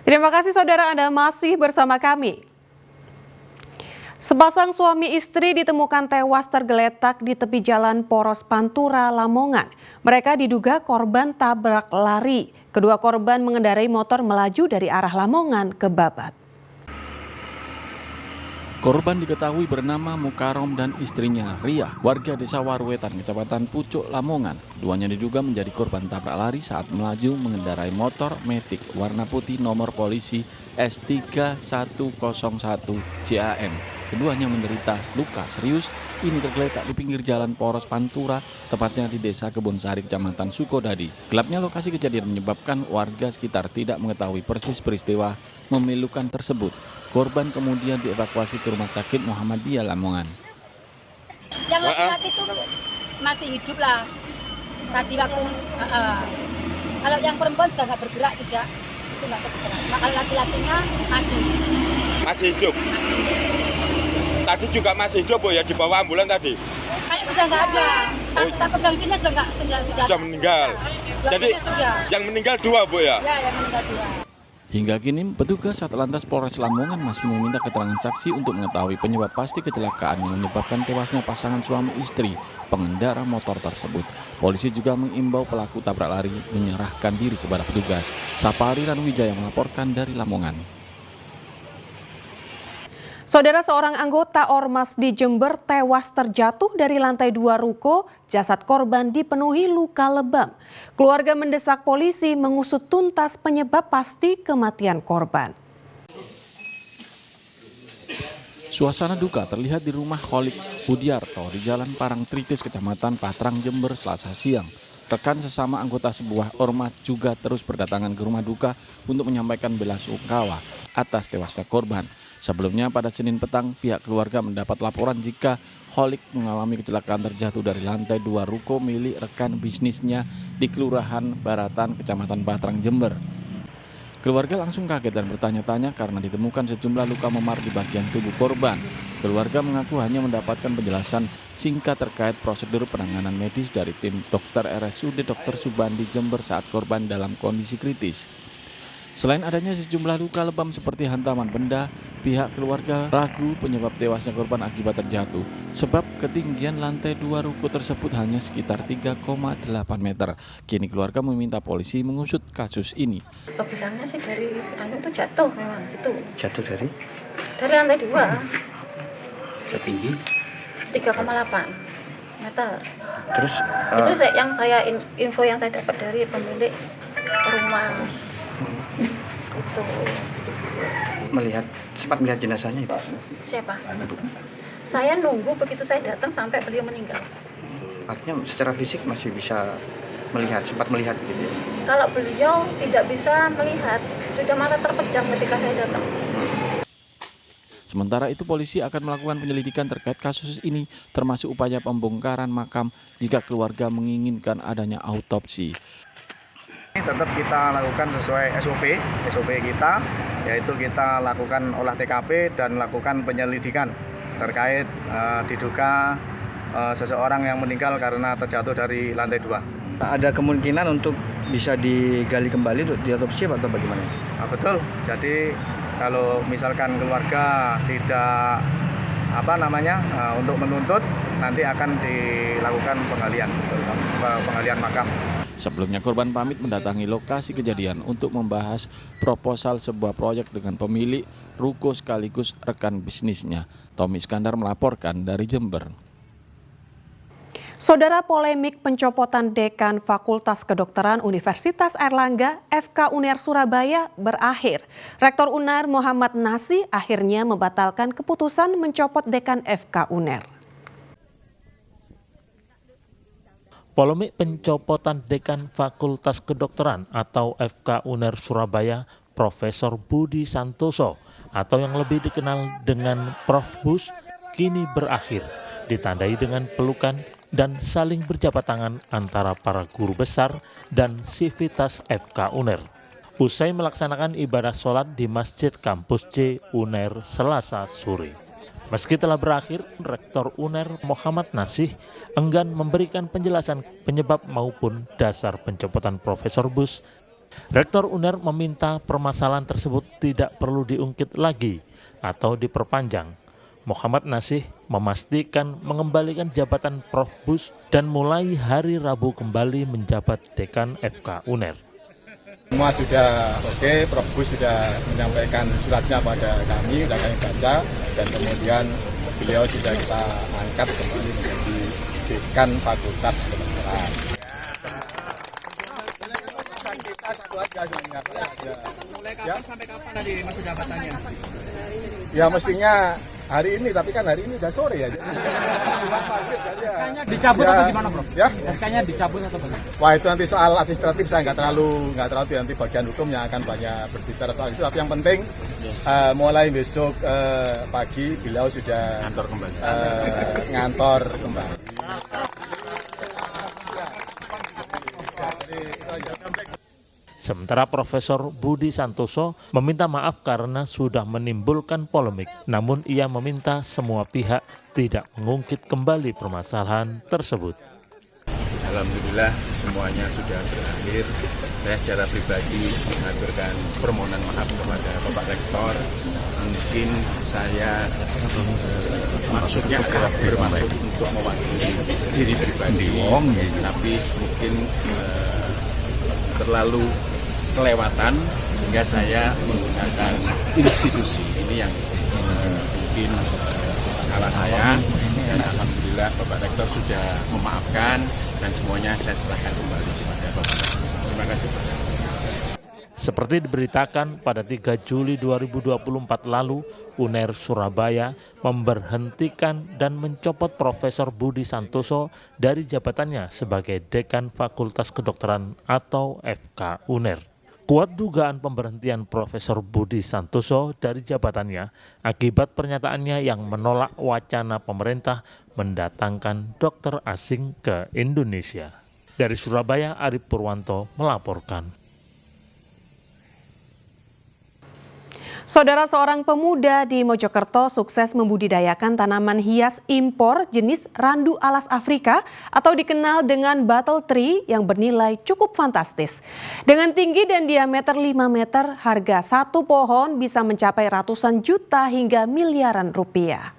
Terima kasih saudara, Anda masih bersama kami. Sepasang suami istri ditemukan tewas tergeletak di tepi jalan Poros Pantura, Lamongan. Mereka diduga korban tabrak lari. Kedua korban mengendarai motor melaju dari arah Lamongan ke Babat. Korban diketahui bernama Mukarom dan istrinya Ria, warga desa Waruwetan, Kecamatan Pucuk, Lamongan. Keduanya diduga menjadi korban tabrak lari saat melaju mengendarai motor Matic warna putih nomor polisi S3101 CAM. Keduanya menderita luka serius. Ini tergeletak di pinggir jalan Poros Pantura, tepatnya di Desa Kebonsari, Kecamatan Sukodadi. Gelapnya lokasi kejadian menyebabkan warga sekitar tidak mengetahui persis peristiwa memilukan tersebut. Korban kemudian dievakuasi ke Rumah Sakit Muhammadiyah Lamongan. Yang laki-laki itu masih hidup lah. Tadi waktu kalau yang perempuan sudah nggak bergerak sejak itu nggak bergerak. Maka laki-lakinya masih hidup. Tadi juga masih hidup, Bu, ya, dibawa ambulan tadi. Kayaknya sudah nggak ada. Tak pegang sini sudah meninggal. Jadi yang meninggal 2, Bu, ya? Ya, yang meninggal 2. Hingga kini, petugas Satlantas Polres Lamongan masih meminta keterangan saksi untuk mengetahui penyebab pasti kecelakaan yang menyebabkan tewasnya pasangan suami istri pengendara motor tersebut. Polisi juga mengimbau pelaku tabrak lari menyerahkan diri kepada petugas. Sapari Ranwijaya melaporkan dari Lamongan. Saudara, seorang anggota Ormas di Jember tewas terjatuh dari lantai 2 ruko. Jasad korban dipenuhi luka lebam. Keluarga mendesak polisi mengusut tuntas penyebab pasti kematian korban. Suasana duka terlihat di rumah Kholik Budiarto di Jalan Parangtritis, Kecamatan Patrang, Jember, Selasa siang. Rekan sesama anggota sebuah ormas juga terus berdatangan ke rumah duka untuk menyampaikan bela sungkawa atas tewasnya korban. Sebelumnya pada Senin petang, pihak keluarga mendapat laporan jika Kholik mengalami kecelakaan terjatuh dari lantai 2 ruko milik rekan bisnisnya di Kelurahan Baratan, Kecamatan Patrang, Jember. Keluarga langsung kaget dan bertanya-tanya karena ditemukan sejumlah luka memar di bagian tubuh korban. Keluarga mengaku hanya mendapatkan penjelasan singkat terkait prosedur penanganan medis dari tim dokter RSUD Dr. Subandi Jember saat korban dalam kondisi kritis. Selain adanya sejumlah luka lebam seperti hantaman benda, pihak keluarga ragu penyebab tewasnya korban akibat terjatuh. Sebab ketinggian lantai 2 ruko tersebut hanya sekitar 3,8 meter. Kini keluarga meminta polisi mengusut kasus ini. Bilangnya sih dari itu jatuh memang gitu. Jatuh dari lantai 2. Setinggi 3,8 meter. Terus Itu info yang saya dapat dari pemilik rumah. Itu. sempat melihat jenazahnya, Pak? Siapa? Saya nunggu begitu saya datang sampai beliau meninggal. Artinya secara fisik masih bisa sempat melihat gitu ya? Kalau beliau tidak bisa melihat, sudah mata terpejam ketika saya datang. Sementara itu polisi akan melakukan penyelidikan terkait kasus ini termasuk upaya pembongkaran makam jika keluarga menginginkan adanya autopsi. Tetap kita lakukan sesuai SOP kita, yaitu kita lakukan olah TKP dan lakukan penyelidikan terkait diduga seseorang yang meninggal karena terjatuh dari lantai 2. Ada kemungkinan untuk bisa digali kembali untuk diotopsi atau bagaimana? Betul, jadi kalau misalkan keluarga tidak untuk menuntut, nanti akan dilakukan penggalian makam. Sebelumnya korban pamit mendatangi lokasi kejadian untuk membahas proposal sebuah proyek dengan pemilik ruko sekaligus rekan bisnisnya. Tommy Iskandar melaporkan dari Jember. Saudara, polemik pencopotan Dekan Fakultas Kedokteran Universitas Airlangga FK UNER Surabaya berakhir. Rektor UNER Muhammad Nasih akhirnya membatalkan keputusan mencopot Dekan FK UNER. Polemik pencopotan Dekan Fakultas Kedokteran atau FK UNER Surabaya Profesor Budi Santoso atau yang lebih dikenal dengan Prof. Bus kini berakhir, ditandai dengan pelukan dan saling berjabat tangan antara para guru besar dan sivitas FK UNER. Usai melaksanakan ibadah sholat di Masjid Kampus C UNER Selasa sore. Meski telah berakhir, Rektor UNER Muhammad Nasih enggan memberikan penjelasan penyebab maupun dasar pencopotan Profesor Bus Rektor UNER meminta permasalahan tersebut tidak perlu diungkit lagi atau diperpanjang. Muhammad Nasih memastikan mengembalikan jabatan Prof. Bus dan mulai hari Rabu kembali menjabat Dekan FK UNER. Semua sudah oke, Prof. Bus sudah menyampaikan suratnya pada kami, sudah kami baca, dan kemudian beliau sudah kita angkat kembali menjadi Dekan Fakultas Kedokteran. Mulai kapan sampai kapan nanti masa jabatannya? Ya mestinya hari ini, tapi kan hari ini udah sore ya. SK-nya dicabut atau gimana, Bro? Ya? SK-nya dicabut atau bagaimana? Wah, itu nanti soal administratif saya nggak terlalu nanti bagian hukum yang akan banyak berbicara soal itu. Tapi yang penting mulai besok pagi beliau sudah ngantor kembali. Sementara Profesor Budi Santoso meminta maaf karena sudah menimbulkan polemik. Namun ia meminta semua pihak tidak mengungkit kembali permasalahan tersebut. Alhamdulillah semuanya sudah berakhir. Saya secara pribadi mengaturkan permohonan maaf kepada Bapak Rektor. Mungkin saya maksudnya adalah bermaksud untuk mewakili diri pribadi, tapi mungkin terlalu kelewatan sehingga saya menggunakan institusi ini yang mungkin salah saya, dan alhamdulillah Bapak Rektor sudah memaafkan dan semuanya saya serahkan kembali kepada Bapak Rektor. Terima kasih Pak. Seperti diberitakan pada 3 Juli 2024 lalu, UNER Surabaya memberhentikan dan mencopot Profesor Budi Santoso dari jabatannya sebagai Dekan Fakultas Kedokteran atau FK UNER. Kuat dugaan pemberhentian Profesor Budi Santoso dari jabatannya akibat pernyataannya yang menolak wacana pemerintah mendatangkan dokter asing ke Indonesia. Dari Surabaya, Arif Purwanto melaporkan. Saudara, seorang pemuda di Mojokerto sukses membudidayakan tanaman hias impor jenis randu alas Afrika atau dikenal dengan battle tree yang bernilai cukup fantastis. Dengan tinggi dan diameter 5 meter, harga satu pohon bisa mencapai ratusan juta hingga miliaran rupiah.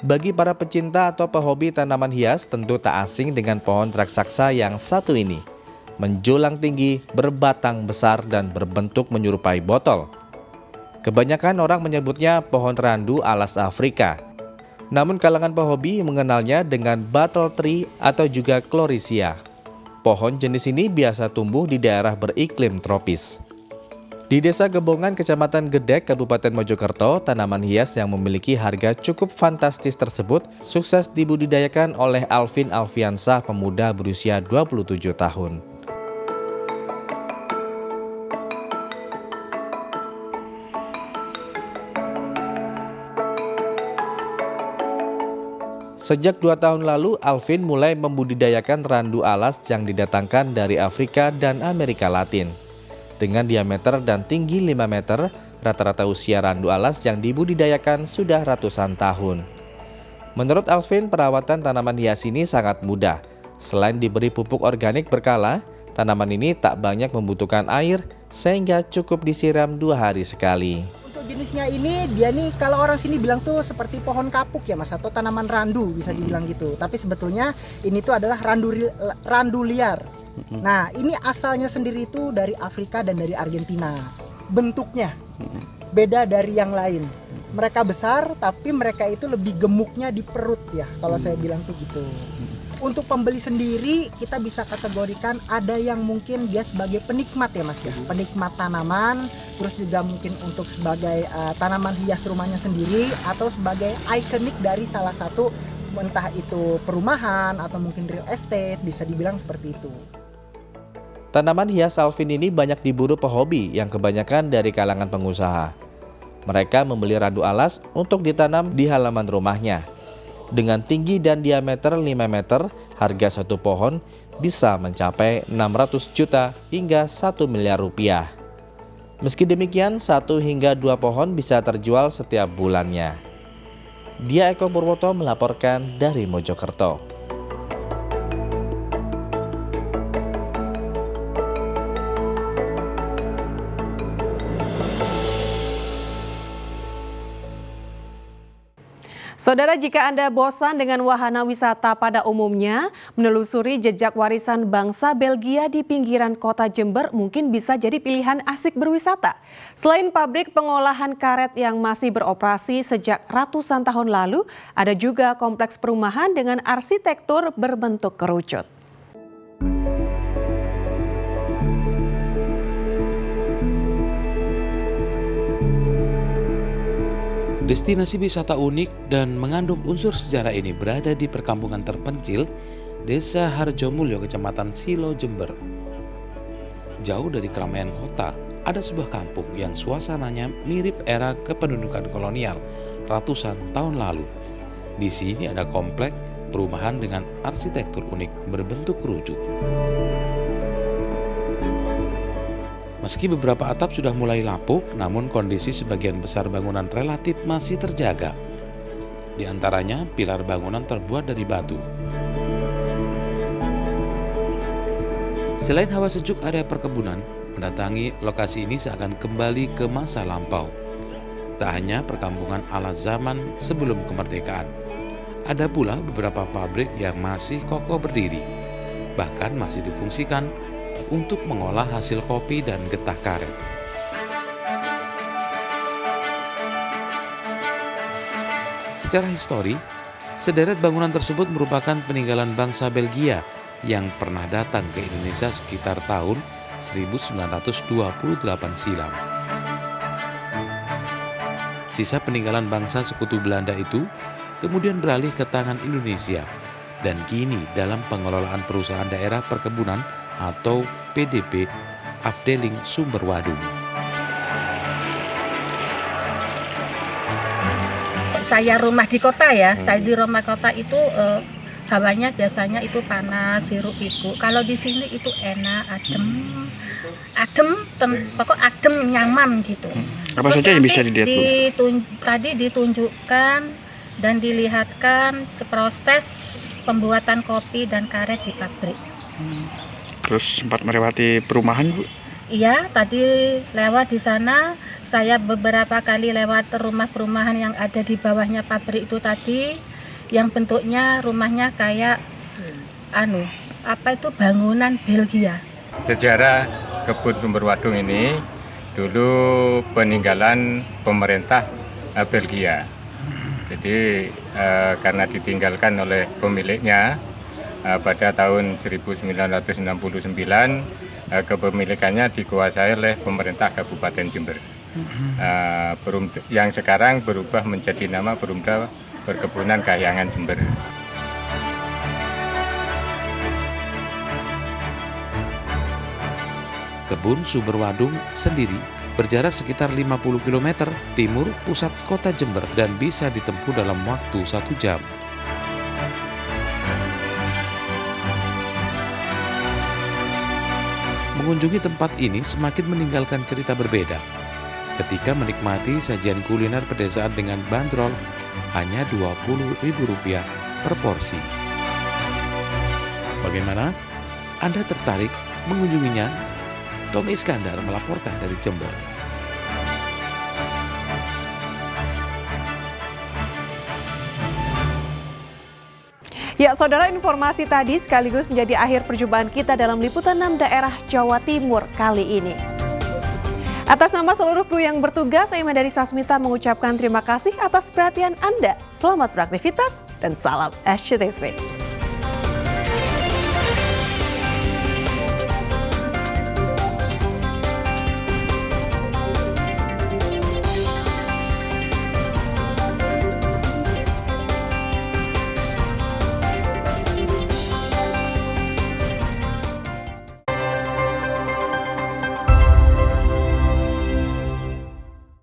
Bagi para pecinta atau pehobi tanaman hias, tentu tak asing dengan pohon raksasa yang satu ini. Menjulang tinggi, berbatang besar, dan berbentuk menyerupai botol. Kebanyakan orang menyebutnya pohon randu alas Afrika. Namun kalangan pehobi mengenalnya dengan battle tree atau juga chlorisia. Pohon jenis ini biasa tumbuh di daerah beriklim tropis. Di Desa Gebongan, Kecamatan Gedek, Kabupaten Mojokerto, tanaman hias yang memiliki harga cukup fantastis tersebut sukses dibudidayakan oleh Alvin Alfiansah, pemuda berusia 27 tahun. Sejak 2 tahun lalu, Alvin mulai membudidayakan randu alas yang didatangkan dari Afrika dan Amerika Latin. Dengan diameter dan tinggi 5 meter, rata-rata usia randu alas yang dibudidayakan sudah ratusan tahun. Menurut Alvin, perawatan tanaman hias ini sangat mudah. Selain diberi pupuk organik berkala, tanaman ini tak banyak membutuhkan air sehingga cukup disiram 2 hari sekali. Untuk jenisnya ini, dia nih kalau orang sini bilang tuh seperti pohon kapuk ya Mas, atau tanaman randu bisa dibilang gitu. Tapi sebetulnya ini tuh adalah randu liar. Nah, ini asalnya sendiri itu dari Afrika dan dari Argentina. Bentuknya beda dari yang lain. Mereka besar, tapi mereka itu lebih gemuknya di perut ya, kalau saya bilang tuh gitu. Untuk pembeli sendiri, kita bisa kategorikan ada yang mungkin dia sebagai penikmat ya Mas ya. Penikmat tanaman, terus juga mungkin untuk sebagai tanaman hias rumahnya sendiri, atau sebagai ikonik dari salah satu entah itu perumahan atau mungkin real estate, bisa dibilang seperti itu. Tanaman hias Alvin ini banyak diburu pehobi yang kebanyakan dari kalangan pengusaha. Mereka membeli randu alas untuk ditanam di halaman rumahnya. Dengan tinggi dan diameter 5 meter, harga satu pohon bisa mencapai 600 juta hingga 1 miliar rupiah. Meski demikian, 1 hingga 2 pohon bisa terjual setiap bulannya. Dia Eko Purwoto melaporkan dari Mojokerto. Saudara, jika Anda bosan dengan wahana wisata pada umumnya, menelusuri jejak warisan bangsa Belgia di pinggiran kota Jember mungkin bisa jadi pilihan asik berwisata. Selain pabrik pengolahan karet yang masih beroperasi sejak ratusan tahun lalu, ada juga kompleks perumahan dengan arsitektur berbentuk kerucut. Destinasi wisata unik dan mengandung unsur sejarah ini berada di perkampungan terpencil Desa Harjomulyo, Kecamatan Silo, Jember. Jauh dari keramaian kota, ada sebuah kampung yang suasananya mirip era kependudukan kolonial ratusan tahun lalu. Di sini ada komplek perumahan dengan arsitektur unik berbentuk kerucut. Meski beberapa atap sudah mulai lapuk, namun kondisi sebagian besar bangunan relatif masih terjaga. Di antaranya, pilar bangunan terbuat dari batu. Selain hawa sejuk area perkebunan, mendatangi lokasi ini seakan kembali ke masa lampau. Tak hanya perkampungan ala zaman sebelum kemerdekaan, ada pula beberapa pabrik yang masih kokoh berdiri, bahkan masih difungsikan untuk mengolah hasil kopi dan getah karet. Secara histori, sederet bangunan tersebut merupakan peninggalan bangsa Belgia yang pernah datang ke Indonesia sekitar tahun 1928 silam. Sisa peninggalan bangsa sekutu Belanda itu kemudian beralih ke tangan Indonesia dan kini dalam pengelolaan perusahaan daerah perkebunan atau PDP Afdeling Sumberwadung. Saya rumah di kota ya, saya di rumah kota itu hawanya biasanya itu panas, hiruk pikuk. Kalau di sini itu enak, pokok adem, nyaman gitu. Apa saja yang bisa dilihat, Bu? Tadi ditunjukkan dan dilihatkan proses pembuatan kopi dan karet di pabrik. Terus sempat melewati perumahan, Bu? Iya, tadi lewat di sana. Saya beberapa kali lewat rumah perumahan yang ada di bawahnya pabrik itu tadi, yang bentuknya rumahnya kayak bangunan Belgia. Sejarah kebun Sumberwadung ini dulu peninggalan pemerintah Belgia. Jadi karena ditinggalkan oleh pemiliknya pada tahun 1969, kepemilikannya dikuasai oleh pemerintah Kabupaten Jember. Yang sekarang berubah menjadi nama Perumda Perkebunan Kahyangan Jember. Kebun Sumberwadung sendiri berjarak sekitar 50 km timur pusat kota Jember dan bisa ditempuh dalam waktu 1 jam. Mengunjungi tempat ini semakin meninggalkan cerita berbeda ketika menikmati sajian kuliner pedesaan dengan bandrol hanya Rp20.000 per porsi. Bagaimana? Anda tertarik mengunjunginya? Tommy Iskandar melaporkan dari Jember. Ya, saudara, informasi tadi sekaligus menjadi akhir perjumpaan kita dalam liputan 6 daerah Jawa Timur kali ini. Atas nama seluruh kru yang bertugas, saya Madari Sasmita mengucapkan terima kasih atas perhatian Anda. Selamat beraktivitas dan salam SCTV.